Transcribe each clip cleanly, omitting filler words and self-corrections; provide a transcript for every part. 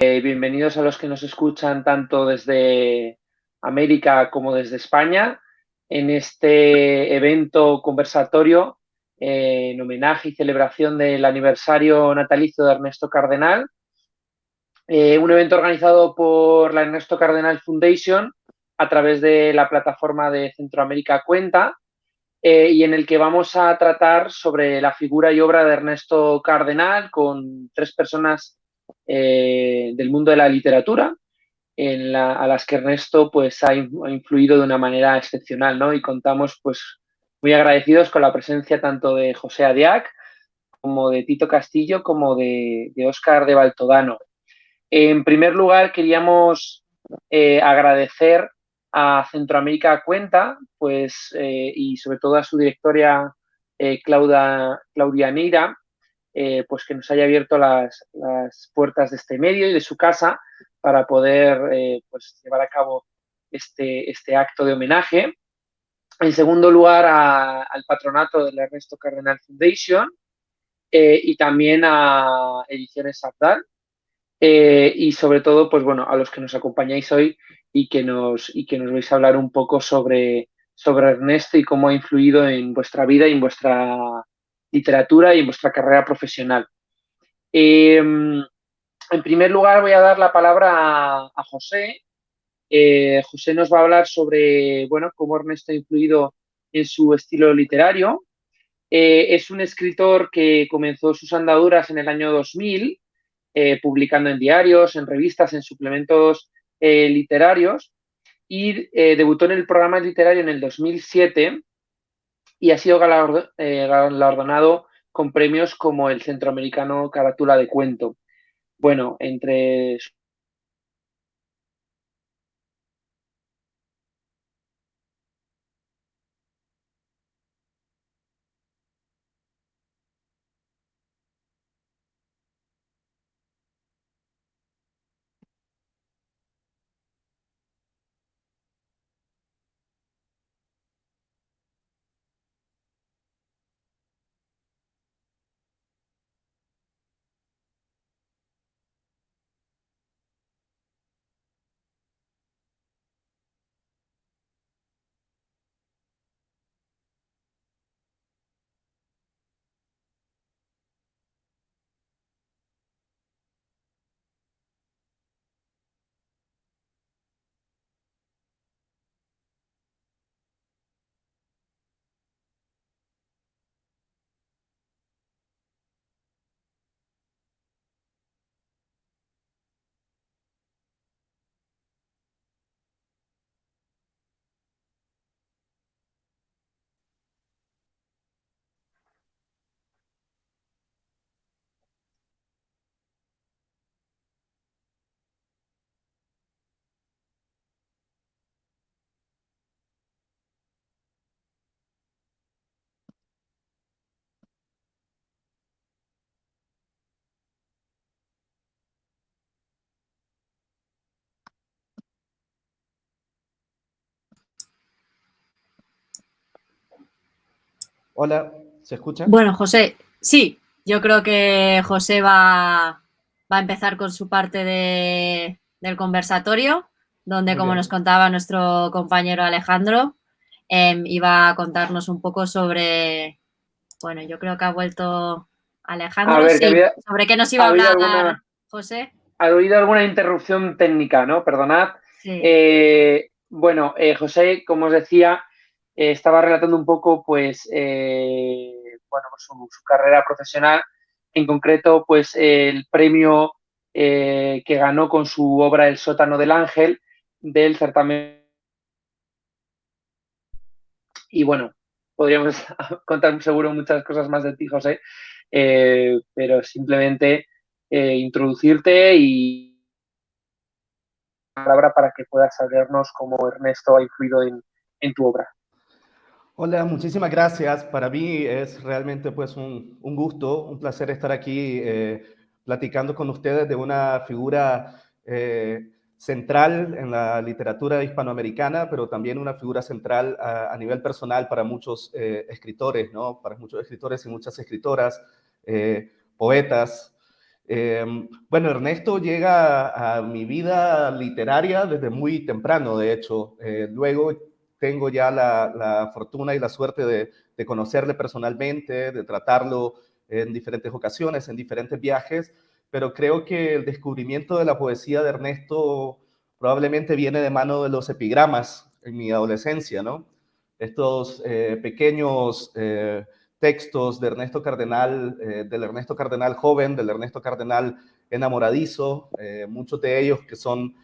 Bienvenidos a los que nos escuchan tanto desde América como desde España en este evento conversatorio en homenaje y celebración del aniversario natalicio de Ernesto Cardenal. Un evento organizado por la Ernesto Cardenal Foundation a través de la plataforma de Centroamérica Cuenta, y en el que vamos a tratar sobre la figura y obra de Ernesto Cardenal con tres personas del mundo de la literatura a las que Ernesto pues, ha influido de una manera excepcional, ¿no? Y contamos pues, muy agradecidos con la presencia tanto de José Adiac como de Tito Castillo como de Óscar de Baltodano. En primer lugar, queríamos agradecer a Centroamérica Cuenta, pues, y sobre todo a su directora Claudia Neira, pues que nos haya abierto las puertas de este medio y de su casa para poder pues, llevar a cabo este acto de homenaje. En segundo lugar, al patronato de la Ernesto Cardenal Foundation, y también a Ediciones Abdal, y sobre todo, pues bueno, a los que nos acompañáis hoy y que nos vais a hablar un poco sobre Ernesto y cómo ha influido en vuestra vida y en vuestra literatura y en vuestra carrera profesional. En primer lugar, voy a dar la palabra a José. José nos va a hablar sobre, bueno, cómo Ernesto ha influido en su estilo literario. Es un escritor que comenzó sus andaduras en el año 2000, publicando en diarios, en revistas, en suplementos literarios, y debutó en el programa literario en el 2007 y ha sido galardonado con premios como el Centroamericano Carátula de Cuento. Bueno, entre... Hola, ¿se escucha? Bueno, José, sí, yo creo que José va a empezar con su parte del conversatorio, donde, Muy como nos bien. contaba nuestro compañero Alejandro, iba a contarnos un poco sobre, bueno, yo creo que ha vuelto A Alejandro, ver, que sí, sobre qué nos iba ha a habido hablar José. ha habido alguna interrupción técnica, ¿no? Perdonad. Sí, Bueno, José, como os decía, estaba relatando un poco, pues, bueno, su carrera profesional, en concreto, pues, el premio que ganó con su obra El sótano del ángel del certamen. Y bueno, podríamos contar seguro muchas cosas más de ti, José, pero simplemente introducirte y palabra para que puedas sabernos cómo Ernesto ha influido en tu obra. Hola, muchísimas gracias. Para mí es realmente pues un gusto, un placer estar aquí platicando con ustedes de una figura central en la literatura hispanoamericana, pero también una figura central a nivel personal para muchos escritores, ¿no? Para muchos escritores y muchas escritoras, poetas. Bueno, Ernesto llega a mi vida literaria desde muy temprano, de hecho. Luego tengo ya la fortuna y la suerte de conocerle personalmente, de tratarlo en diferentes ocasiones, en diferentes viajes, pero creo que el descubrimiento de la poesía de Ernesto probablemente viene de mano de los epigramas en mi adolescencia, ¿no? Estos pequeños textos de Ernesto Cardenal, del Ernesto Cardenal joven, del Ernesto Cardenal enamoradizo, muchos de ellos que son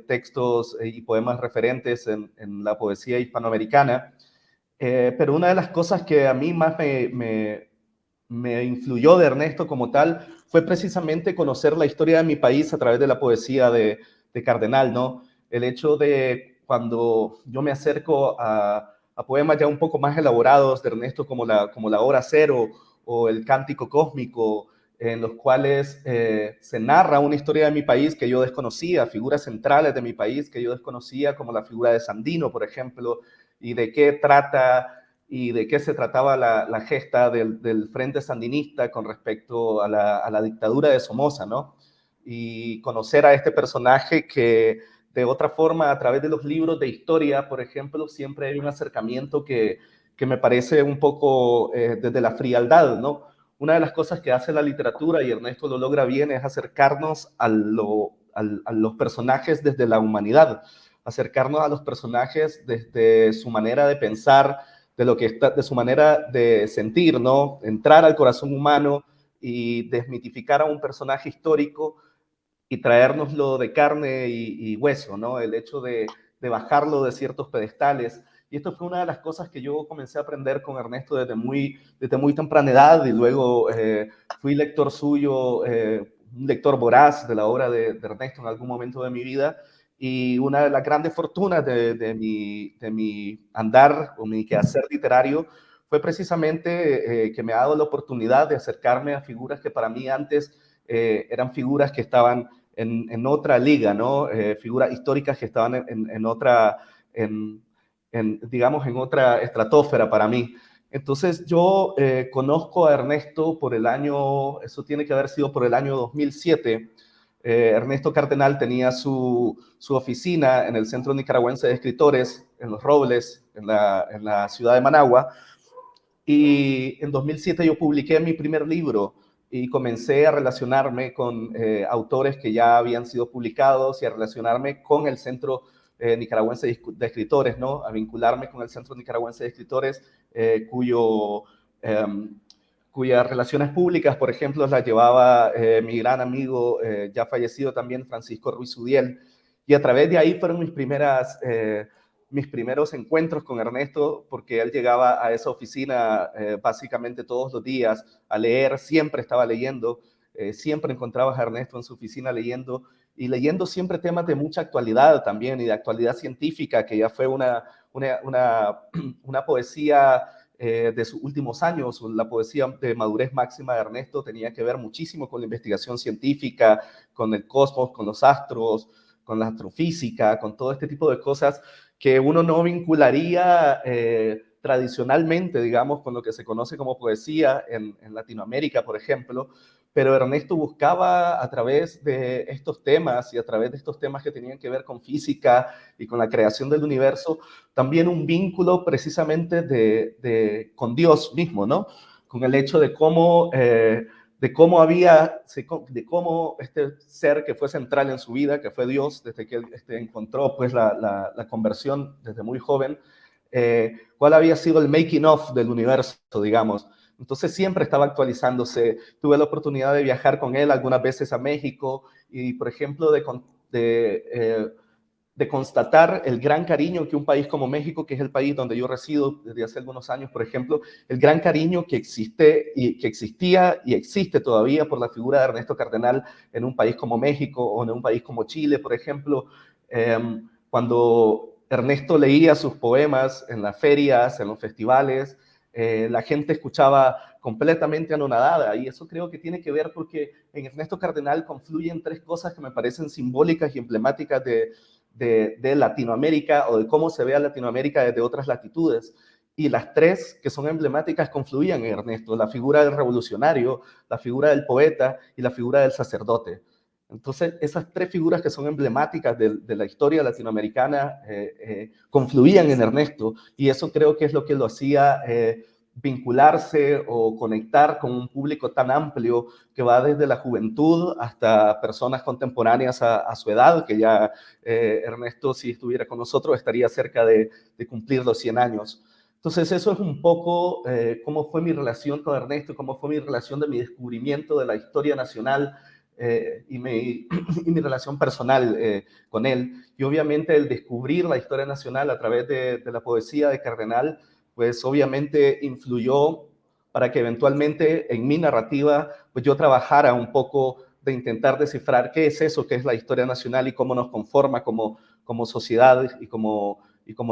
textos y poemas referentes en la poesía hispanoamericana. Pero una de las cosas que a mí más me influyó de Ernesto como tal fue precisamente conocer la historia de mi país a través de la poesía de Cardenal, ¿no? El hecho de cuando yo me acerco a poemas ya un poco más elaborados de Ernesto, como la Hora Cero o el Cántico Cósmico, en los cuales se narra una historia de mi país que yo desconocía, figuras centrales de mi país que yo desconocía, como la figura de Sandino, por ejemplo, y de qué trata y de qué se trataba la gesta del Frente Sandinista con respecto a la dictadura de Somoza, ¿no? Y conocer a este personaje que de otra forma, a través de los libros de historia, por ejemplo, siempre hay un acercamiento que me parece un poco desde la frialdad, ¿no? Una de las cosas que hace la literatura, y Ernesto lo logra bien, es acercarnos a los personajes desde la humanidad, acercarnos a los personajes desde su manera de pensar, de su manera de sentir, ¿no? Entrar al corazón humano y desmitificar a un personaje histórico y traérnoslo de carne y hueso, ¿no? El hecho de bajarlo de ciertos pedestales. Y esto fue una de las cosas que yo comencé a aprender con Ernesto desde muy temprana edad, y luego fui lector suyo, un lector voraz de la obra de Ernesto en algún momento de mi vida. Y una de las grandes fortunas de mi andar o mi quehacer literario fue precisamente que me ha dado la oportunidad de acercarme a figuras que para mí antes eran figuras que estaban en otra liga, ¿no? Figuras históricas que estaban en otra, digamos, en otra estratosfera para mí. Entonces yo conozco a Ernesto por el año, eso tiene que haber sido por el año 2007. Ernesto Cardenal tenía su oficina en el Centro Nicaragüense de Escritores, en Los Robles, en la ciudad de Managua, y en 2007 yo publiqué mi primer libro y comencé a relacionarme con autores que ya habían sido publicados y a relacionarme con el Centro Nicaragüense de Escritores, ¿no? A vincularme con el Centro Nicaragüense de Escritores, cuyas relaciones públicas, por ejemplo, las llevaba mi gran amigo, ya fallecido también, Francisco Ruiz Udiel. Y a través de ahí fueron mis primeros encuentros con Ernesto, porque él llegaba a esa oficina básicamente todos los días a leer, siempre estaba leyendo, siempre encontrabas a Ernesto en su oficina leyendo, y leyendo siempre temas de mucha actualidad también, y de actualidad científica, que ya fue una poesía de sus últimos años. La poesía de madurez máxima de Ernesto tenía que ver muchísimo con la investigación científica, con el cosmos, con los astros, con la astrofísica, con todo este tipo de cosas que uno no vincularía tradicionalmente, digamos, con lo que se conoce como poesía en Latinoamérica, por ejemplo, pero Ernesto buscaba a través de estos temas y a través de estos temas que tenían que ver con física y con la creación del universo, también un vínculo precisamente con Dios mismo, ¿no? Con el hecho de cómo este ser que fue central en su vida, que fue Dios, desde que él encontró pues la conversión desde muy joven, cuál había sido el making of del universo, digamos. Entonces siempre estaba actualizándose. Tuve la oportunidad de viajar con él algunas veces a México y, por ejemplo, de constatar el gran cariño que un país como México, que es el país donde yo resido desde hace algunos años, por ejemplo, el gran cariño que existe y que existía y existe todavía por la figura de Ernesto Cardenal en un país como México o en un país como Chile, por ejemplo. Cuando Ernesto leía sus poemas en las ferias, en los festivales, la gente escuchaba completamente anonadada, y eso creo que tiene que ver porque en Ernesto Cardenal confluyen tres cosas que me parecen simbólicas y emblemáticas de Latinoamérica, o de cómo se ve a Latinoamérica desde otras latitudes. y las tres que son emblemáticas confluían en Ernesto: la figura del revolucionario, la figura del poeta y la figura del sacerdote. Entonces, esas tres figuras que son emblemáticas de la historia latinoamericana confluían en Ernesto, y eso creo que es lo que lo hacía vincularse o conectar con un público tan amplio que va desde la juventud hasta personas contemporáneas a su edad, que ya Ernesto, si estuviera con nosotros, estaría cerca de cumplir los 100 años. Entonces, eso es un poco cómo fue mi relación con Ernesto, cómo fue mi relación de mi descubrimiento de la historia nacional y mi relación personal con él. Y obviamente el descubrir la historia nacional a través de la poesía de Cardenal, pues obviamente influyó para que eventualmente en mi narrativa, pues yo trabajara un poco de intentar descifrar qué es eso que es la historia nacional y cómo nos conforma como sociedad y como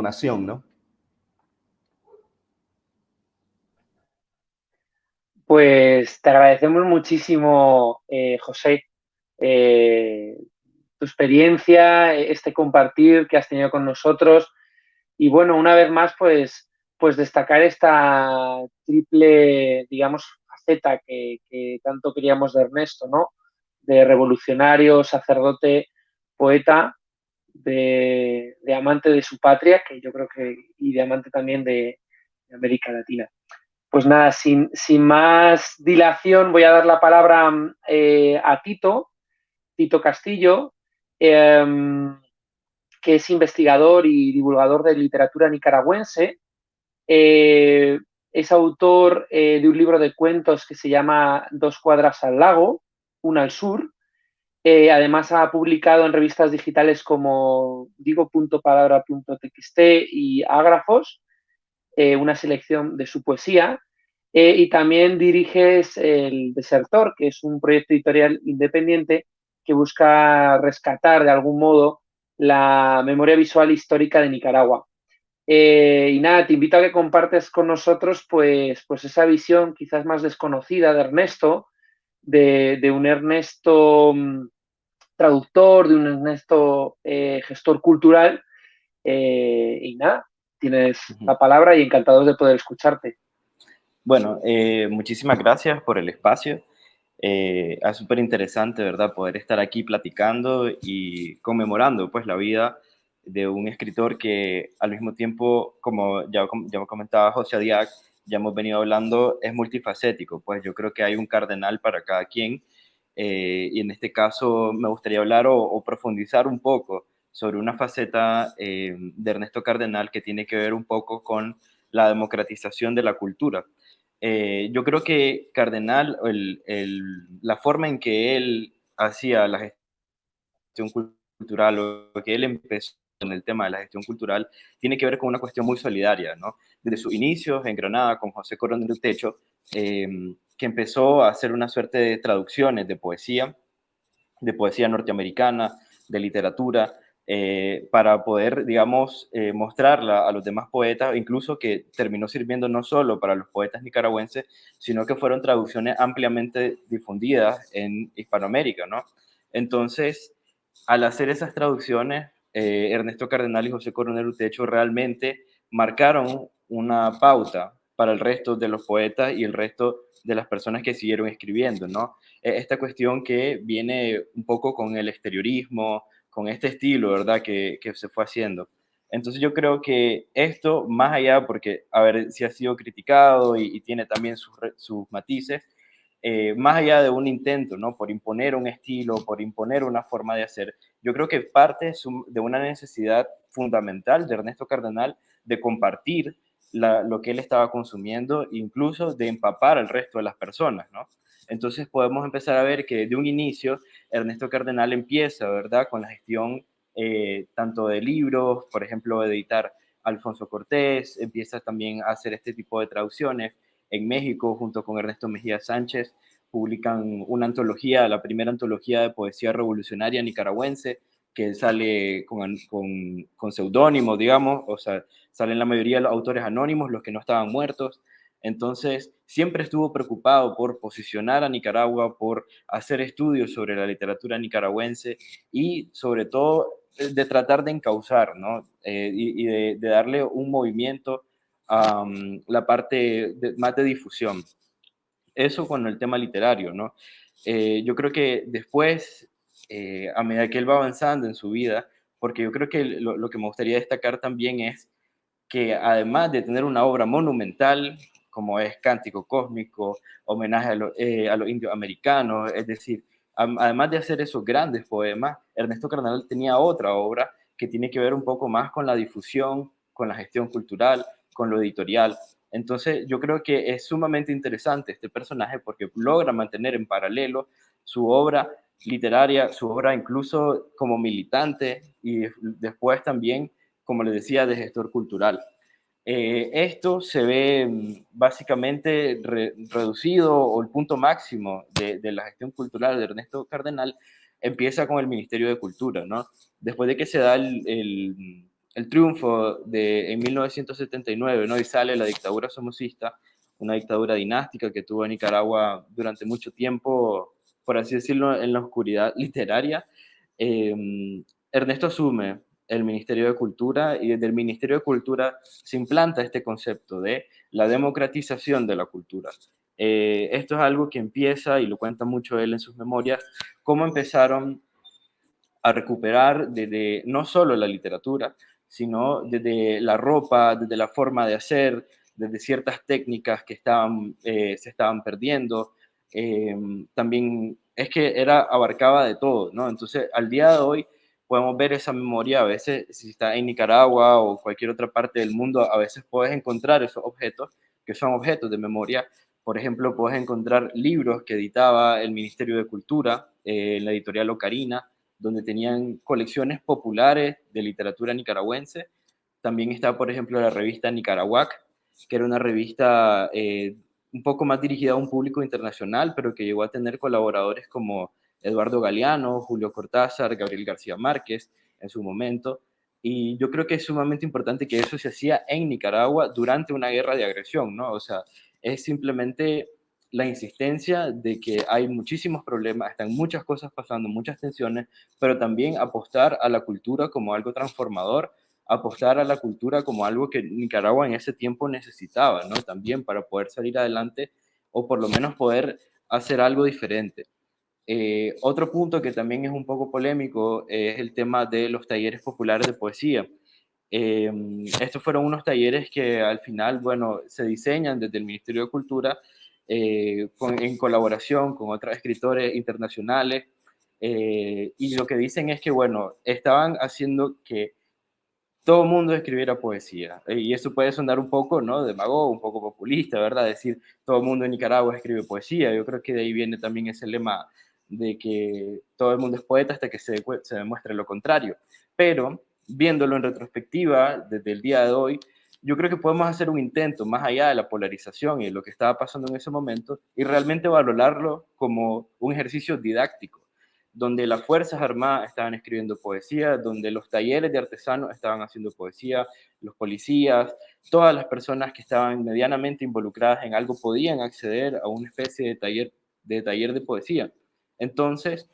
nación, ¿no? Pues te agradecemos muchísimo, José, tu experiencia, este compartir que has tenido con nosotros. Y bueno, una vez más, pues destacar esta triple, digamos, faceta que tanto queríamos de Ernesto, ¿no? De revolucionario, sacerdote, poeta, de amante de su patria, que yo creo que, y de amante también de América Latina. Pues nada, sin más dilación, voy a dar la palabra a Tito Castillo, que es investigador y divulgador de literatura nicaragüense. Es autor de un libro de cuentos que se llama Dos cuadras al lago, una al sur. Además ha publicado en revistas digitales como digo.palabra.txt y Ágrafos, una selección de su poesía. Y también diriges El Desertor, que es un proyecto editorial independiente que busca rescatar de algún modo la memoria visual histórica de Nicaragua. Y nada, te invito a que compartes con nosotros pues esa visión quizás más desconocida de Ernesto, de un Ernesto traductor, de un Ernesto gestor cultural. Y nada, tienes la palabra y encantados de poder escucharte. Bueno, muchísimas gracias por el espacio. Es súper interesante, ¿verdad? Poder estar aquí platicando y conmemorando pues la vida de un escritor que al mismo tiempo, como ya comentaba José Diac, ya hemos venido hablando, es multifacético. Pues yo creo que hay un cardenal para cada quien. Y en este caso me gustaría hablar o profundizar un poco sobre una faceta de Ernesto Cardenal que tiene que ver un poco con la democratización de la cultura. Yo creo que Cardenal, la forma en que él hacía la gestión cultural o que él empezó en el tema de la gestión cultural, tiene que ver con una cuestión muy solidaria, ¿no? Desde sus inicios en Granada con José Coronel Techo, que empezó a hacer una suerte de traducciones de poesía norteamericana, de literatura, para poder, digamos, mostrarla a los demás poetas, incluso que terminó sirviendo no solo para los poetas nicaragüenses, sino que fueron traducciones ampliamente difundidas en Hispanoamérica, ¿no? Entonces, al hacer esas traducciones, Ernesto Cardenal y José Coronel Utecho realmente marcaron una pauta para el resto de los poetas y el resto de las personas que siguieron escribiendo, ¿no? Esta cuestión que viene un poco con el exteriorismo, con este estilo, ¿verdad? Que se fue haciendo. Entonces yo creo que esto, más allá, porque, a ver, si ha sido criticado y tiene también sus matices, más allá de un intento, ¿no? Por imponer un estilo, por imponer una forma de hacer, yo creo que parte de una necesidad fundamental de Ernesto Cardenal de compartir lo que él estaba consumiendo, incluso de empapar al resto de las personas, ¿no? Entonces podemos empezar a ver que de un inicio Ernesto Cardenal empieza, ¿verdad?, con la gestión tanto de libros, por ejemplo, de editar Alfonso Cortés, empieza también a hacer este tipo de traducciones. En México, junto con Ernesto Mejía Sánchez, publican una antología, la primera antología de poesía revolucionaria nicaragüense, que sale con seudónimo, digamos, o sea, salen la mayoría de los autores anónimos, los que no estaban muertos. Entonces, siempre estuvo preocupado por posicionar a Nicaragua, por hacer estudios sobre la literatura nicaragüense y sobre todo de tratar de encauzar, ¿no? Y de darle un movimiento la parte más de difusión. Eso con el tema literario, ¿no? Yo creo que después, a medida que él va avanzando en su vida, porque yo creo que lo que me gustaría destacar también es que además de tener una obra monumental, como es Cántico Cósmico, homenaje a los indios americanos, es decir, además de hacer esos grandes poemas, Ernesto Cardenal tenía otra obra que tiene que ver un poco más con la difusión, con la gestión cultural, con lo editorial. Entonces, yo creo que es sumamente interesante este personaje porque logra mantener en paralelo su obra literaria, su obra incluso como militante y después también, como les decía, de gestor cultural. Esto se ve básicamente reducido, o el punto máximo de la gestión cultural de Ernesto Cardenal empieza con el Ministerio de Cultura, ¿no? Después de que se da el triunfo en 1979, ¿no? Y sale la dictadura somocista, una dictadura dinástica que tuvo en Nicaragua durante mucho tiempo, por así decirlo, en la oscuridad literaria. Ernesto asume el Ministerio de Cultura y desde el Ministerio de Cultura se implanta este concepto de la democratización de la cultura. Esto es algo que empieza, y lo cuenta mucho él en sus memorias, cómo empezaron a recuperar desde no solo la literatura, sino desde la ropa, desde la forma de hacer, desde ciertas técnicas que se estaban perdiendo. También es que abarcaba de todo, ¿no? Entonces, al día de hoy podemos ver esa memoria, a veces si está en Nicaragua o cualquier otra parte del mundo, a veces puedes encontrar esos objetos que son objetos de memoria. Por ejemplo, puedes encontrar libros que editaba el Ministerio de Cultura, la editorial Ocarina, donde tenían colecciones populares de literatura nicaragüense. También está, por ejemplo, la revista Nicaraguac, que era una revista un poco más dirigida a un público internacional, pero que llegó a tener colaboradores como Eduardo Galeano, Julio Cortázar, Gabriel García Márquez en su momento. Y yo creo que es sumamente importante que eso se hacía en Nicaragua durante una guerra de agresión, ¿no? O sea, es simplemente la insistencia de que hay muchísimos problemas, están muchas cosas pasando, muchas tensiones, pero también apostar a la cultura como algo transformador, apostar a la cultura como algo que Nicaragua en ese tiempo necesitaba, ¿no? También para poder salir adelante o por lo menos poder hacer algo diferente. Otro punto que también es un poco polémico es el tema de los talleres populares de poesía. Estos fueron unos talleres que al final, bueno, se diseñan desde el Ministerio de Cultura en colaboración con otros escritores internacionales, y lo que dicen es que, bueno, estaban haciendo que todo el mundo escribiera poesía. Y eso puede sonar un poco, ¿no? Demagogo, un poco populista, ¿verdad? Decir, todo el mundo en Nicaragua escribe poesía. Yo creo que de ahí viene también ese lema de que todo el mundo es poeta hasta que se demuestre lo contrario. Pero, viéndolo en retrospectiva, desde el día de hoy, yo creo que podemos hacer un intento más allá de la polarización y de lo que estaba pasando en ese momento y realmente valorarlo como un ejercicio didáctico donde las Fuerzas Armadas estaban escribiendo poesía, donde los talleres de artesanos estaban haciendo poesía, los policías, todas las personas que estaban medianamente involucradas en algo podían acceder a una especie de taller de poesía. Entonces,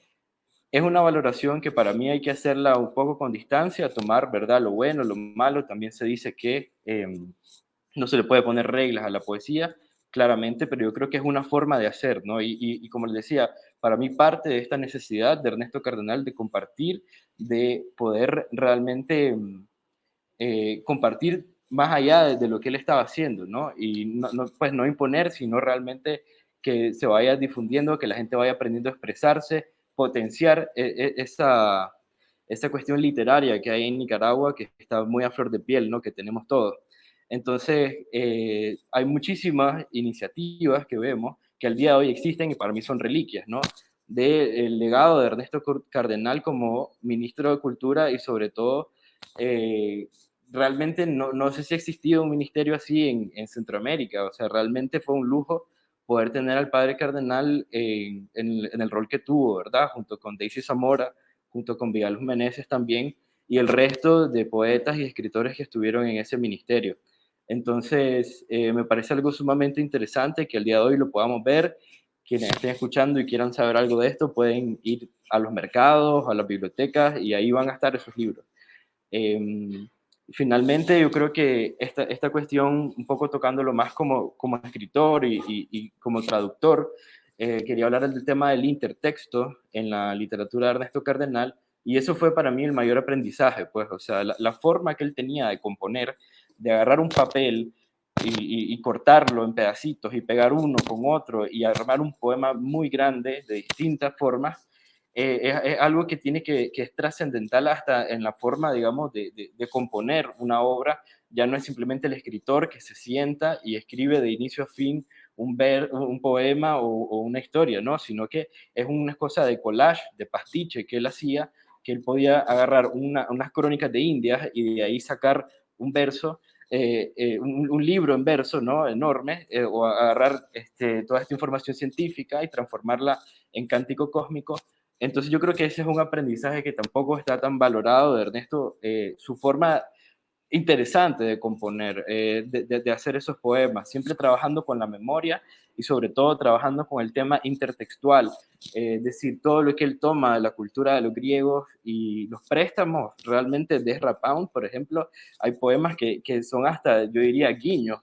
es una valoración que para mí hay que hacerla un poco con distancia, tomar, ¿verdad?, lo bueno, lo malo. También se dice que no se le puede poner reglas a la poesía, claramente, pero yo creo que es una forma de hacer, ¿no? Y como les decía, para mí parte de esta necesidad de Ernesto Cardenal de compartir, de poder realmente compartir más allá de lo que él estaba haciendo, ¿no? Y pues no imponer, sino realmente que se vaya difundiendo, que la gente vaya aprendiendo a expresarse, potenciar esa cuestión literaria que hay en Nicaragua, que está muy a flor de piel, ¿no? Que tenemos todos. Entonces, hay muchísimas iniciativas que vemos que al día de hoy existen y para mí son reliquias, ¿no? Del legado de Ernesto Cardenal como ministro de Cultura y sobre todo realmente no sé si ha existido un ministerio así en Centroamérica, o sea, realmente fue un lujo poder tener al padre cardenal en el rol que tuvo, ¿verdad? Junto con Daisy Zamora, junto con Vidal Meneses también, y el resto de poetas y escritores que estuvieron en ese ministerio. Entonces, me parece algo sumamente interesante que al día de hoy lo podamos ver. Quienes estén escuchando y quieran saber algo de esto pueden ir a los mercados, a las bibliotecas, y ahí van a estar esos libros. finalmente yo creo que esta cuestión, un poco tocándolo más como escritor y como traductor, quería hablar del tema del intertexto en la literatura de Ernesto Cardenal, y eso fue para mí el mayor aprendizaje, pues, o sea, la forma que él tenía de componer, de agarrar un papel y cortarlo en pedacitos y pegar uno con otro y armar un poema muy grande de distintas formas, es algo que que es trascendental hasta en la forma, digamos, de componer una obra. Ya no es simplemente el escritor que se sienta y escribe de inicio a fin un poema o una historia, ¿no? Sino que es una cosa de collage, de pastiche que él hacía, que él podía agarrar unas crónicas de Indias y de ahí sacar un verso, un libro en verso, ¿no? Enorme, o agarrar toda esta información científica y transformarla en cántico cósmico. Entonces yo creo que ese es un aprendizaje que tampoco está tan valorado de Ernesto, su forma interesante de componer, de hacer esos poemas, siempre trabajando con la memoria y sobre todo trabajando con el tema intertextual, es decir, todo lo que él toma de la cultura de los griegos y los préstamos realmente de Ezra Pound, por ejemplo, hay poemas que son hasta, yo diría, guiños,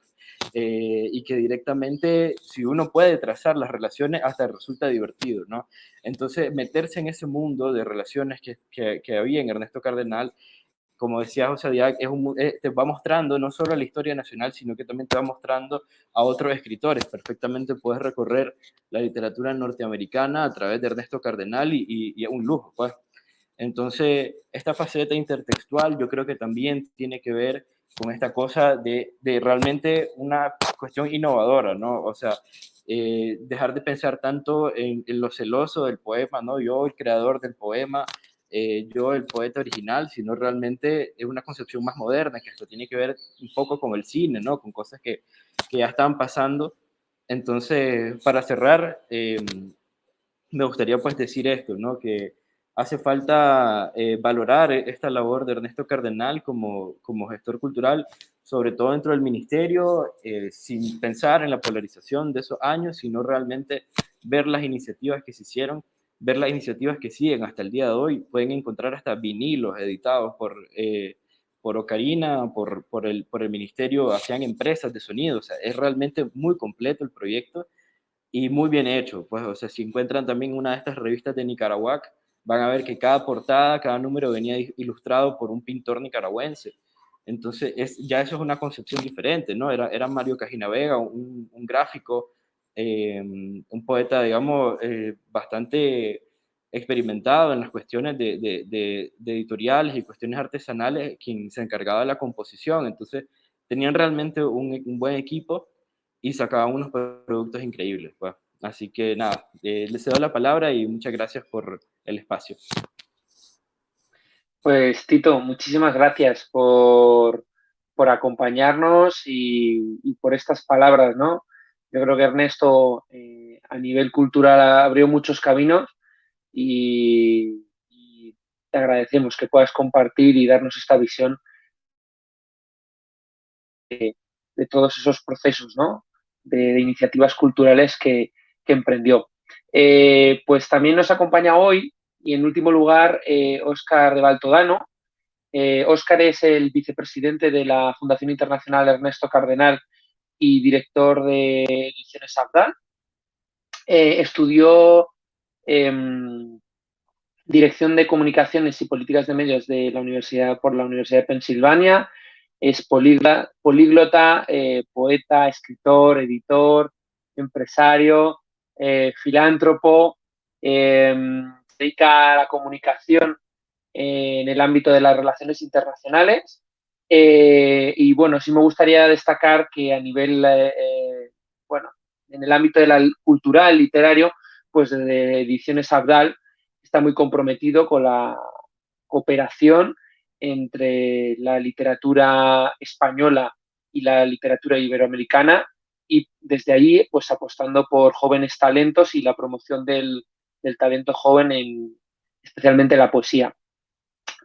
y que directamente, si uno puede trazar las relaciones, hasta resulta divertido, ¿no? Entonces, meterse en ese mundo de relaciones que había en Ernesto Cardenal, como decía José Diag, te va mostrando no solo la historia nacional, sino que también te va mostrando a otros escritores. Perfectamente puedes recorrer la literatura norteamericana a través de Ernesto Cardenal y es un lujo, pues. Entonces, esta faceta intertextual yo creo que también tiene que ver con esta cosa de realmente una cuestión innovadora, ¿no? O sea, dejar de pensar tanto en lo celoso del poema, ¿no? Yo, el creador del poema, yo, el poeta original, sino realmente es una concepción más moderna, que esto tiene que ver un poco con el cine, ¿no? Con cosas que ya están pasando. Entonces, para cerrar, me gustaría pues decir esto, ¿no? Que hace falta valorar esta labor de Ernesto Cardenal como gestor cultural, sobre todo dentro del ministerio, sin pensar en la polarización de esos años, sino realmente ver las iniciativas que se hicieron, ver las iniciativas que siguen hasta el día de hoy. Pueden encontrar hasta vinilos editados por Ocarina, por el ministerio, hacían empresas de sonido, o sea, es realmente muy completo el proyecto y muy bien hecho, pues, o sea, si encuentran también una de estas revistas de Nicaragua, van a ver que cada portada, cada número venía ilustrado por un pintor nicaragüense. Entonces, ya eso es una concepción diferente, ¿no? Era Mario Cajina Vega, un gráfico, un poeta, digamos, bastante experimentado en las cuestiones de editoriales y cuestiones artesanales, quien se encargaba de la composición. Entonces, tenían realmente un buen equipo y sacaban unos productos increíbles, pues. Así que nada, les cedo la palabra y muchas gracias por el espacio. Pues Tito, muchísimas gracias por acompañarnos y por estas palabras, ¿no? Yo creo que Ernesto a nivel cultural abrió muchos caminos y te agradecemos que puedas compartir y darnos esta visión de todos esos procesos, ¿no? De iniciativas culturales que emprendió. Pues también nos acompaña hoy y en último lugar Óscar de Baltodano. Óscar es el vicepresidente de la Fundación Internacional Ernesto Cardenal y director de Ediciones Abdal. Estudió eh, Dirección de Comunicaciones y Políticas de Medios de la por la Universidad de Pensilvania. Es políglota, poeta, escritor, editor, empresario, filántropo. Se dedica a la comunicación en el ámbito de las relaciones internacionales. Y bueno, sí me gustaría destacar que a nivel, bueno, en el ámbito de la cultural, literario, pues desde Ediciones Abdal está muy comprometido con la cooperación entre la literatura española y la literatura iberoamericana y desde ahí pues apostando por jóvenes talentos y la promoción del talento joven especialmente la poesía.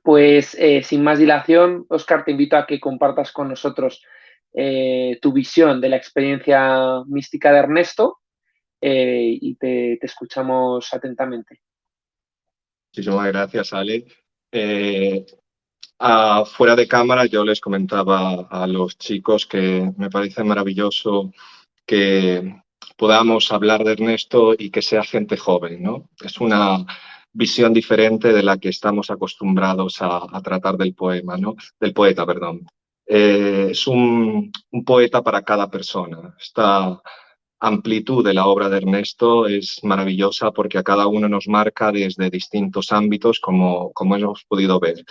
Pues sin más dilación, Óscar, te invito a que compartas con nosotros tu visión de la experiencia mística de Ernesto y te escuchamos atentamente. Muchísimas gracias, Ale. Fuera de cámara yo les comentaba a los chicos que me parece maravilloso que podamos hablar de Ernesto y que sea gente joven, ¿no? Es una visión diferente de la que estamos acostumbrados a tratar del poema, ¿no? Del poeta, perdón. Es un poeta para cada persona. Esta amplitud de la obra de Ernesto es maravillosa porque a cada uno nos marca desde distintos ámbitos, como hemos podido ver.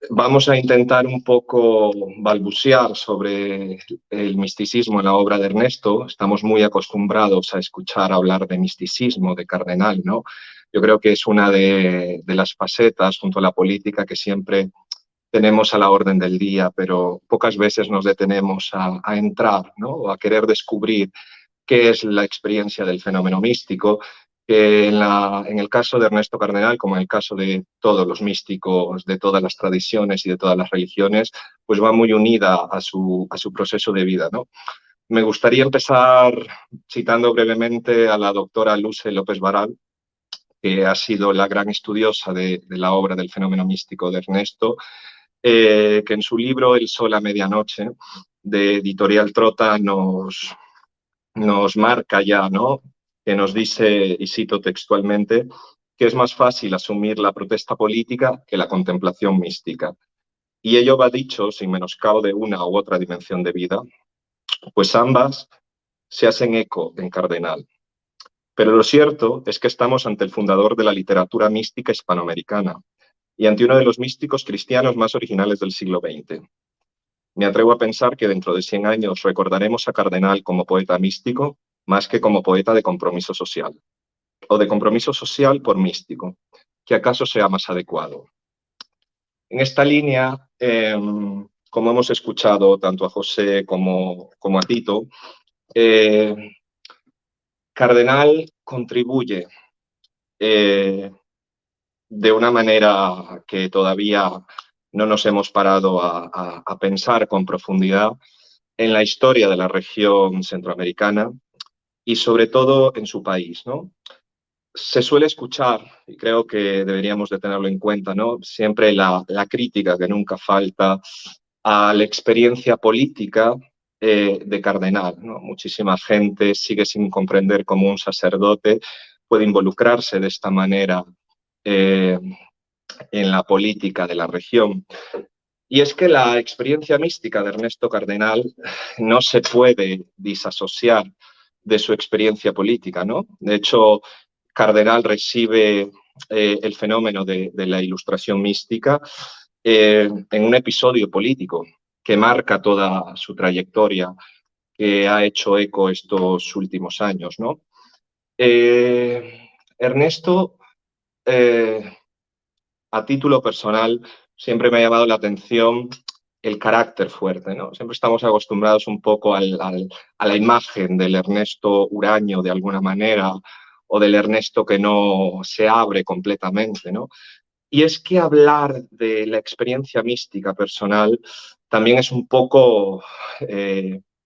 Vamos a intentar un poco balbucear sobre el misticismo en la obra de Ernesto. Estamos muy acostumbrados a escuchar hablar de misticismo, de cardenal, ¿no? Yo creo que es una de las facetas, junto a la política, que siempre tenemos a la orden del día, pero pocas veces nos detenemos a entrar, ¿no? O a querer descubrir qué es la experiencia del fenómeno místico, que en el caso de Ernesto Cardenal, como en el caso de todos los místicos de todas las tradiciones y de todas las religiones, pues va muy unida a su proceso de vida, ¿no? Me gustaría empezar citando brevemente a la doctora Luce López Varal, que ha sido la gran estudiosa de la obra del fenómeno místico de Ernesto, que en su libro El sol a medianoche, de Editorial Trota, nos marca ya, ¿no? Que nos dice, y cito textualmente, que es más fácil asumir la protesta política que la contemplación mística. Y ello va dicho sin menoscabo de una u otra dimensión de vida, pues ambas se hacen eco en Cardenal. Pero lo cierto es que estamos ante el fundador de la literatura mística hispanoamericana y ante uno de los místicos cristianos más originales del siglo XX. Me atrevo a pensar que dentro de 100 años recordaremos a Cardenal como poeta místico más que como poeta de compromiso social, o de compromiso social por místico, que acaso sea más adecuado. En esta línea, como hemos escuchado tanto a José como a Tito, Cardenal contribuye de una manera que todavía no nos hemos parado a pensar con profundidad en la historia de la región centroamericana y sobre todo en su país, ¿no? Se suele escuchar, y creo que deberíamos de tenerlo en cuenta, ¿no? Siempre la crítica que nunca falta a la experiencia política de Cardenal, ¿no? Muchísima gente sigue sin comprender cómo un sacerdote puede involucrarse de esta manera en la política de la región. Y es que la experiencia mística de Ernesto Cardenal no se puede disasociar de su experiencia política, ¿no? De hecho, Cardenal recibe el fenómeno de la ilustración mística en un episodio político que marca toda su trayectoria, que ha hecho eco estos últimos años, ¿no? Ernesto, a título personal, siempre me ha llamado la atención el carácter fuerte, ¿no? Siempre estamos acostumbrados un poco a la imagen del Ernesto huraño de alguna manera o del Ernesto que no se abre completamente, ¿no? Y es que hablar de la experiencia mística personal también es un poco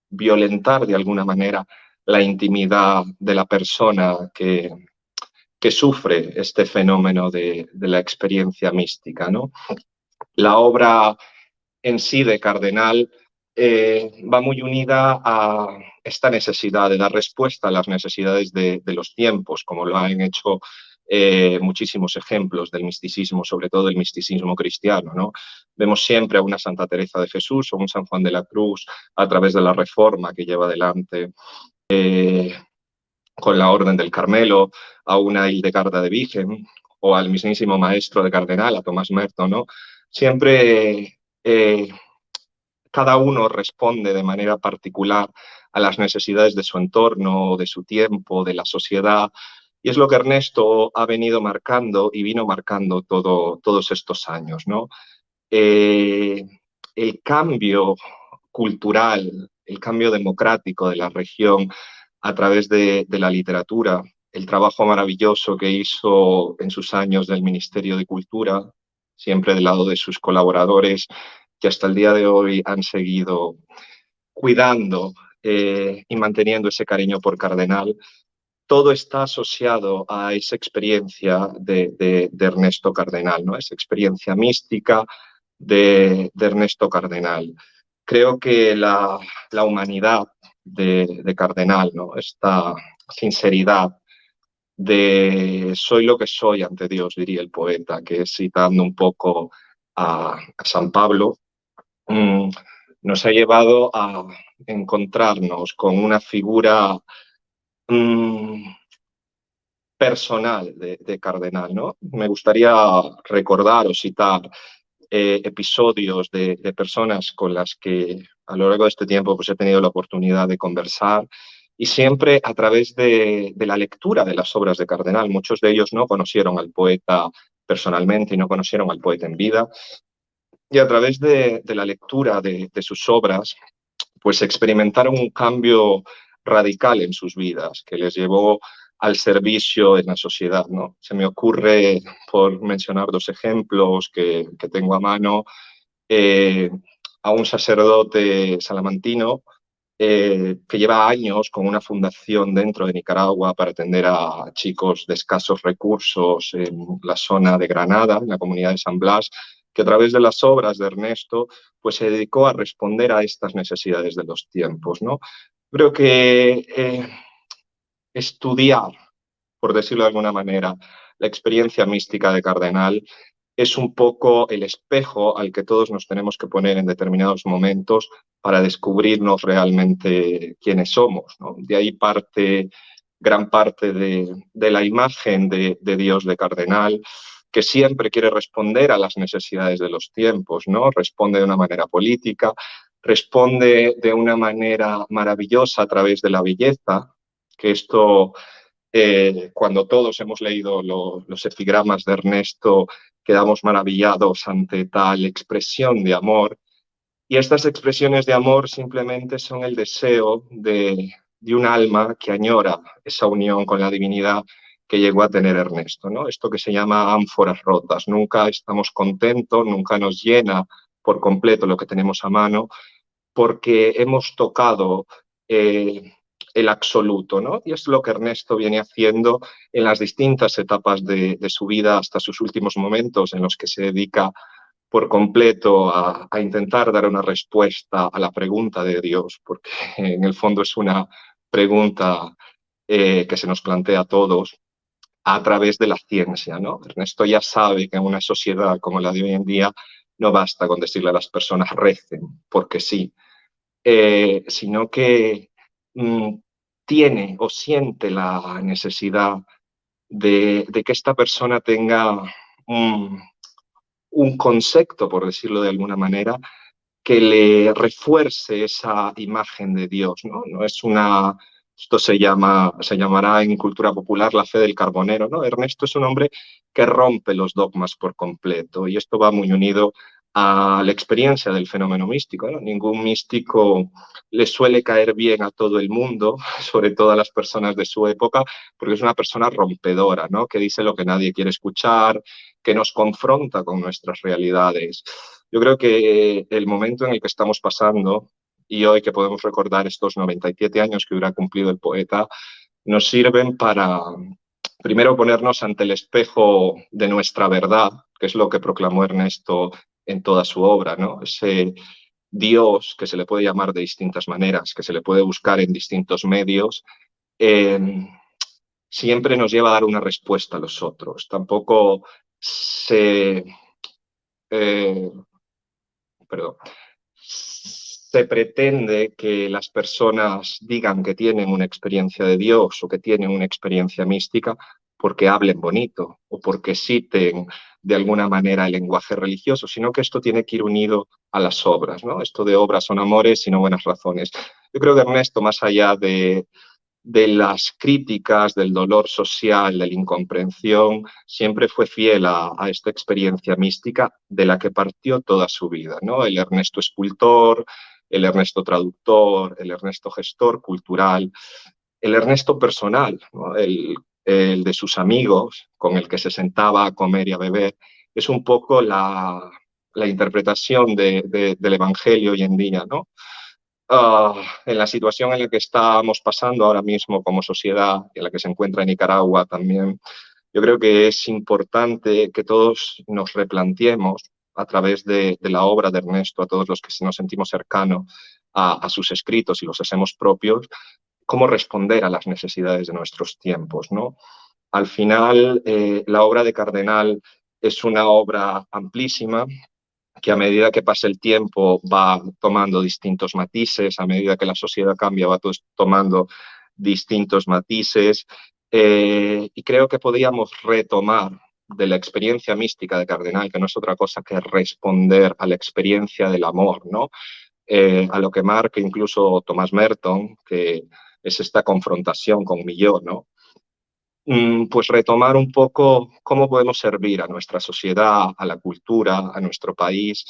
violentar de alguna manera la intimidad de la persona que sufre este fenómeno de la experiencia mística, ¿no? La obra en sí de Cardenal va muy unida a esta necesidad de dar respuesta a las necesidades de los tiempos, como lo han hecho muchísimos ejemplos del misticismo, sobre todo el misticismo cristiano, ¿no? Vemos siempre a una Santa Teresa de Jesús o un San Juan de la Cruz a través de la reforma que lleva adelante con la Orden del Carmelo, a una Hildegarda de Bingen o al mismísimo maestro de Cardenal, a Tomás Merton, ¿no? Siempre cada uno responde de manera particular a las necesidades de su entorno, de su tiempo, de la sociedad. Y es lo que Ernesto ha venido marcando y vino marcando todos estos años, ¿no? El cambio cultural, el cambio democrático de la región a través de la literatura, el trabajo maravilloso que hizo en sus años del Ministerio de Cultura, siempre del lado de sus colaboradores, que hasta el día de hoy han seguido cuidando y manteniendo ese cariño por Cardenal. Todo está asociado a esa experiencia de Ernesto Cardenal, ¿no? Esa experiencia mística de Ernesto Cardenal. Creo que la humanidad de Cardenal, ¿no? Esta sinceridad de soy lo que soy ante Dios, diría el poeta, que es citando un poco a San Pablo, nos ha llevado a encontrarnos con una figura personal de Cardenal, ¿no? Me gustaría recordar o citar episodios de personas con las que a lo largo de este tiempo pues, he tenido la oportunidad de conversar y siempre a través de la lectura de las obras de Cardenal. Muchos de ellos no conocieron al poeta personalmente y no conocieron al poeta en vida. Y a través de la lectura de sus obras, pues experimentaron un cambio radical en sus vidas que les llevó al servicio en la sociedad, ¿no? Se me ocurre, por mencionar dos ejemplos que tengo a mano, a un sacerdote salamantino que lleva años con una fundación dentro de Nicaragua para atender a chicos de escasos recursos en la zona de Granada, en la comunidad de San Blas, que a través de las obras de Ernesto pues, se dedicó a responder a estas necesidades de los tiempos, ¿no? Creo que estudiar, por decirlo de alguna manera, la experiencia mística de Cardenal es un poco el espejo al que todos nos tenemos que poner en determinados momentos para descubrirnos realmente quiénes somos, ¿no? De ahí parte gran parte de la imagen de Dios de Cardenal, que siempre quiere responder a las necesidades de los tiempos, ¿no? Responde de una manera política, responde de una manera maravillosa a través de la belleza, que esto, cuando todos hemos leído los epigramas de Ernesto, quedamos maravillados ante tal expresión de amor. Y estas expresiones de amor simplemente son el deseo de un alma que añora esa unión con la divinidad que llegó a tener Ernesto, ¿no? Esto que se llama ánforas rotas. Nunca estamos contentos, nunca nos llena por completo lo que tenemos a mano, porque hemos tocado el absoluto, ¿no? Y es lo que Ernesto viene haciendo en las distintas etapas de su vida hasta sus últimos momentos en los que se dedica por completo a intentar dar una respuesta a la pregunta de Dios, porque en el fondo es una pregunta que se nos plantea a todos a través de la ciencia, ¿no? Ernesto ya sabe que en una sociedad como la de hoy en día no basta con decirle a las personas recen, porque sí, sino que tiene o siente la necesidad de que esta persona tenga un concepto, por decirlo de alguna manera, que le refuerce esa imagen de Dios, ¿no? No es una, esto se llamará en cultura popular la fe del carbonero, ¿no? Ernesto es un hombre que rompe los dogmas por completo y esto va muy unido a la experiencia del fenómeno místico, ¿no? Ningún místico le suele caer bien a todo el mundo, sobre todo a las personas de su época, porque es una persona rompedora, ¿no? Que dice lo que nadie quiere escuchar, que nos confronta con nuestras realidades. Yo creo que el momento en el que estamos pasando y hoy que podemos recordar estos 97 años que hubiera cumplido el poeta, nos sirven para, primero, ponernos ante el espejo de nuestra verdad, que es lo que proclamó Ernesto en toda su obra, ¿no? Ese Dios que se le puede llamar de distintas maneras, que se le puede buscar en distintos medios, siempre nos lleva a dar una respuesta a los otros. Tampoco se pretende que las personas digan que tienen una experiencia de Dios o que tienen una experiencia mística porque hablen bonito o porque citen de alguna manera el lenguaje religioso, sino que esto tiene que ir unido a las obras, ¿no? Esto de obras son amores y no buenas razones. Yo creo que Ernesto, más allá de las críticas, del dolor social, de la incomprensión, siempre fue fiel a esta experiencia mística de la que partió toda su vida, ¿no? El Ernesto escultor, el Ernesto traductor, el Ernesto gestor cultural, el Ernesto personal, ¿no? El de sus amigos, con el que se sentaba a comer y a beber, es un poco la interpretación del Evangelio hoy en día, ¿no? En la situación en la que estamos pasando ahora mismo como sociedad, en la que se encuentra Nicaragua también, yo creo que es importante que todos nos replanteemos a través de la obra de Ernesto, a todos los que nos sentimos cercanos a sus escritos y los hacemos propios, cómo responder a las necesidades de nuestros tiempos, ¿no? Al final, la obra de Cardenal es una obra amplísima que a medida que pasa el tiempo va tomando distintos matices, a medida que la sociedad cambia va tomando distintos matices, y creo que podíamos retomar de la experiencia mística de Cardenal, que no es otra cosa que responder a la experiencia del amor, ¿no? A lo que marca incluso Thomas Merton, que es esta confrontación con Milló, ¿no? Pues retomar un poco cómo podemos servir a nuestra sociedad, a la cultura, a nuestro país,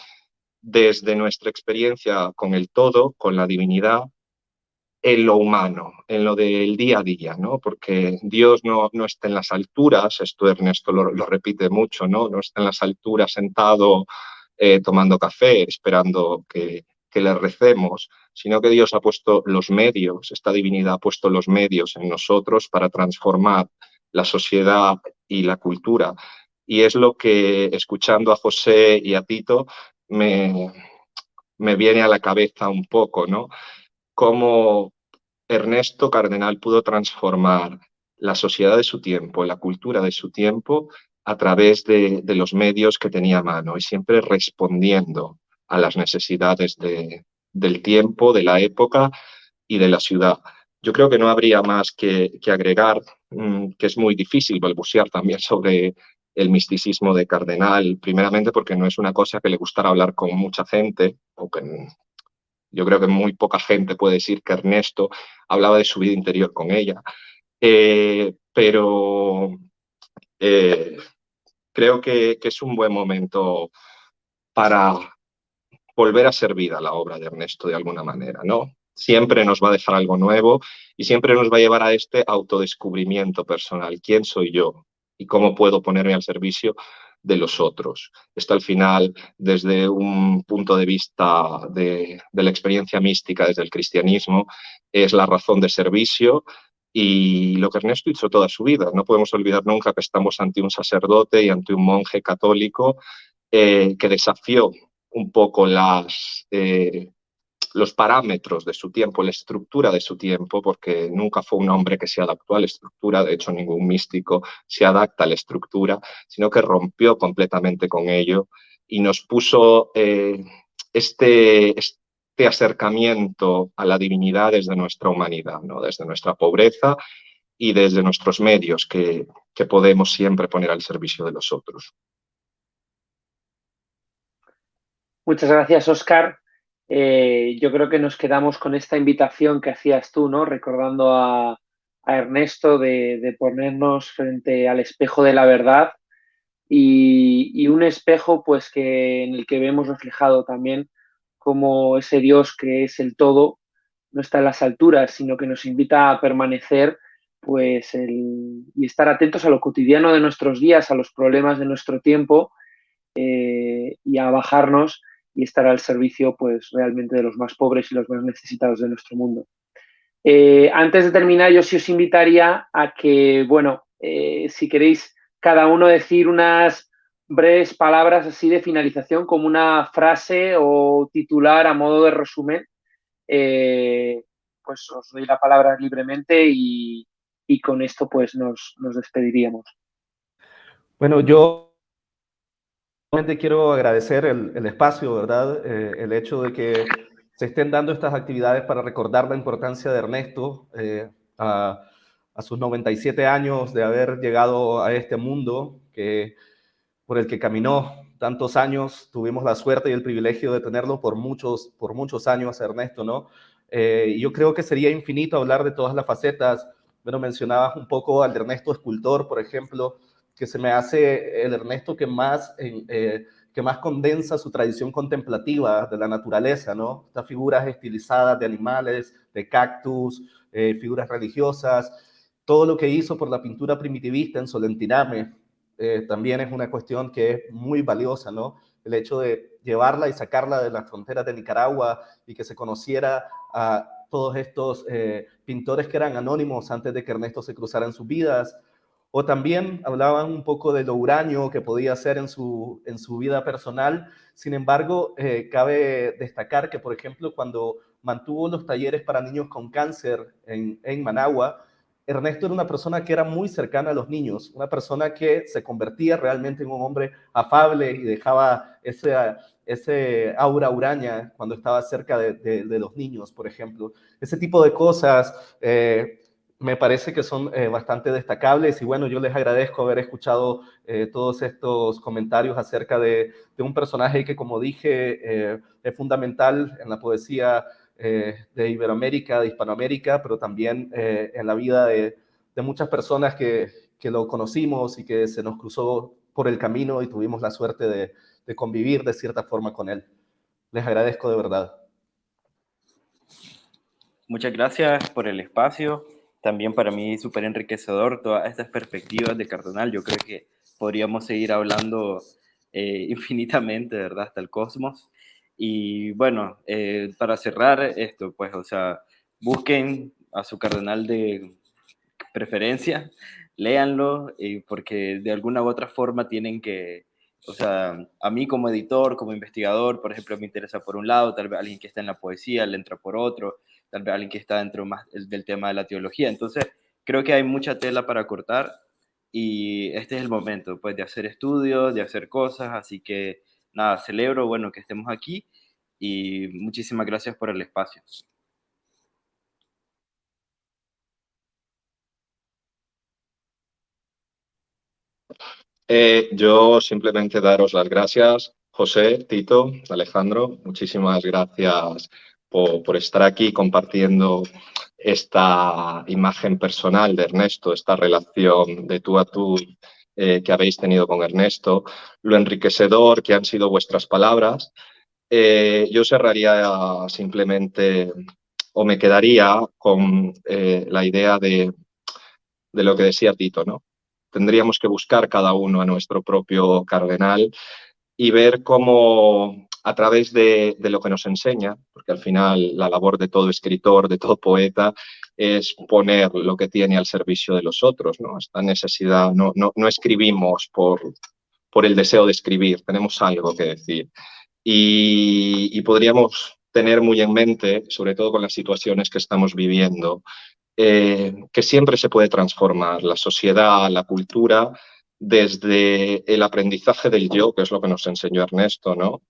desde nuestra experiencia con el todo, con la divinidad, en lo humano, en lo del día a día, ¿no? Porque Dios no está en las alturas, esto Ernesto lo repite mucho, ¿no? No está en las alturas sentado tomando café, esperando que le recemos, sino que Dios ha puesto los medios, esta divinidad ha puesto los medios en nosotros para transformar la sociedad y la cultura. Y es lo que, escuchando a José y a Tito, me viene a la cabeza un poco, ¿no? Cómo Ernesto Cardenal pudo transformar la sociedad de su tiempo, la cultura de su tiempo, a través de los medios que tenía a mano y siempre respondiendo a las necesidades del tiempo, de la época y de la ciudad. Yo creo que no habría más que agregar, que es muy difícil balbucear también sobre el misticismo de Cardenal, primeramente porque no es una cosa que le gustara hablar con mucha gente, o que yo creo que muy poca gente puede decir que Ernesto hablaba de su vida interior con ella, pero creo que es un buen momento para volver a servir a la obra de Ernesto de alguna manera, ¿no? Siempre nos va a dejar algo nuevo y siempre nos va a llevar a este autodescubrimiento personal. ¿Quién soy yo? ¿Y cómo puedo ponerme al servicio de los otros? Esto al final, desde un punto de vista de la experiencia mística, desde el cristianismo, es la razón de servicio y lo que Ernesto hizo toda su vida. No podemos olvidar nunca que estamos ante un sacerdote y ante un monje católico que desafió un poco los parámetros de su tiempo, la estructura de su tiempo, porque nunca fue un hombre que se adaptó a la estructura, de hecho ningún místico se adapta a la estructura, sino que rompió completamente con ello y nos puso este acercamiento a la divinidad desde nuestra humanidad, ¿no? Desde nuestra pobreza y desde nuestros medios que podemos siempre poner al servicio de los otros. Muchas gracias, Óscar. Yo creo que nos quedamos con esta invitación que hacías tú, ¿no? Recordando a Ernesto de ponernos frente al espejo de la verdad y un espejo pues en el que vemos reflejado también cómo ese Dios que es el todo no está en las alturas, sino que nos invita a permanecer y estar atentos a lo cotidiano de nuestros días, a los problemas de nuestro tiempo y a bajarnos y estar al servicio pues realmente de los más pobres y los más necesitados de nuestro mundo. Antes de terminar, yo sí os invitaría a que, bueno, si queréis cada uno decir unas breves palabras así de finalización, como una frase o titular a modo de resumen, pues os doy la palabra libremente y con esto pues nos despediríamos. Bueno, yo realmente quiero agradecer el espacio, ¿verdad? El hecho de que se estén dando estas actividades para recordar la importancia de Ernesto a sus 97 años de haber llegado a este mundo por el que caminó tantos años. Tuvimos la suerte y el privilegio de tenerlo por muchos años, Ernesto, ¿no? Yo creo que sería infinito hablar de todas las facetas. Bueno, mencionabas un poco al Ernesto escultor, por ejemplo, que se me hace el Ernesto que más condensa su tradición contemplativa de la naturaleza, ¿no? Estas figuras estilizadas de animales, de cactus, figuras religiosas, todo lo que hizo por la pintura primitivista en Solentiname, también es una cuestión que es muy valiosa, ¿no? El hecho de llevarla y sacarla de las fronteras de Nicaragua y que se conociera a todos estos pintores que eran anónimos antes de que Ernesto se cruzara en sus vidas, O también hablaban un poco de lo huraño que podía hacer en su vida personal. Sin embargo, cabe destacar que, por ejemplo, cuando mantuvo los talleres para niños con cáncer en Managua, Ernesto era una persona que era muy cercana a los niños, una persona que se convertía realmente en un hombre afable y dejaba ese aura huraña cuando estaba cerca de los niños, por ejemplo. Ese tipo de cosas me parece que son bastante destacables y bueno, yo les agradezco haber escuchado todos estos comentarios acerca de un personaje que, como dije, es fundamental en la poesía de Iberoamérica, de Hispanoamérica, pero también en la vida de muchas personas que lo conocimos y que se nos cruzó por el camino y tuvimos la suerte de convivir de cierta forma con él. Les agradezco de verdad. Muchas gracias por el espacio. También para mí súper enriquecedor todas estas perspectivas de Cardenal. Yo creo que podríamos seguir hablando infinitamente, ¿verdad? Hasta el cosmos. Y bueno, para cerrar esto, pues, o sea, busquen a su Cardenal de preferencia, léanlo, porque de alguna u otra forma tienen que, o sea, a mí como editor, como investigador, por ejemplo, me interesa por un lado, tal vez alguien que está en la poesía le entra por otro, tal vez alguien que está dentro más del tema de la teología. Entonces, creo que hay mucha tela para cortar y este es el momento, pues, de hacer estudios, de hacer cosas, así que, nada, celebro, bueno, que estemos aquí y muchísimas gracias por el espacio. Yo simplemente daros las gracias, José, Tito, Alejandro, muchísimas gracias por estar aquí compartiendo esta imagen personal de Ernesto, esta relación de tú a tú que habéis tenido con Ernesto, lo enriquecedor que han sido vuestras palabras. Yo cerraría simplemente o me quedaría con la idea de lo que decía Tito, ¿no? Tendríamos que buscar cada uno a nuestro propio cardenal y ver cómo a través de lo que nos enseña, porque al final la labor de todo escritor, de todo poeta, es poner lo que tiene al servicio de los otros, ¿no? Esta necesidad, no escribimos por el deseo de escribir, tenemos algo que decir. Y podríamos tener muy en mente, sobre todo con las situaciones que estamos viviendo, que siempre se puede transformar la sociedad, la cultura, desde el aprendizaje del yo, que es lo que nos enseñó Ernesto, ¿no?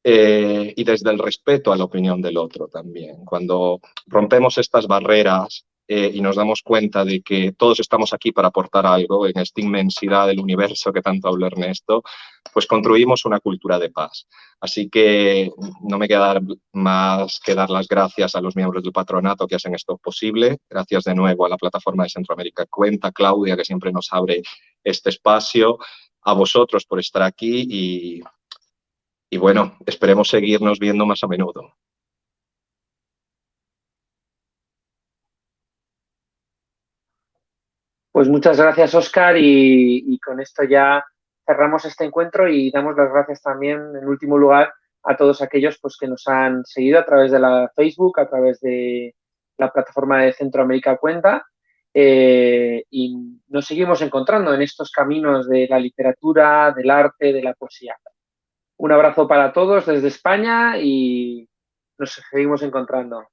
Y desde el respeto a la opinión del otro también. Cuando rompemos estas barreras y nos damos cuenta de que todos estamos aquí para aportar algo en esta inmensidad del universo que tanto habló Ernesto, pues construimos una cultura de paz. Así que no me queda más que dar las gracias a los miembros del patronato que hacen esto posible. Gracias de nuevo a la plataforma de Centroamérica Cuenta, Claudia, que siempre nos abre este espacio, a vosotros por estar aquí y bueno, esperemos seguirnos viendo más a menudo. Pues muchas gracias, Óscar, y con esto ya cerramos este encuentro y damos las gracias también, en último lugar, a todos aquellos pues, que nos han seguido a través de la Facebook, a través de la plataforma de Centroamérica Cuenta, y nos seguimos encontrando en estos caminos de la literatura, del arte, de la poesía. Un abrazo para todos desde España y nos seguimos encontrando.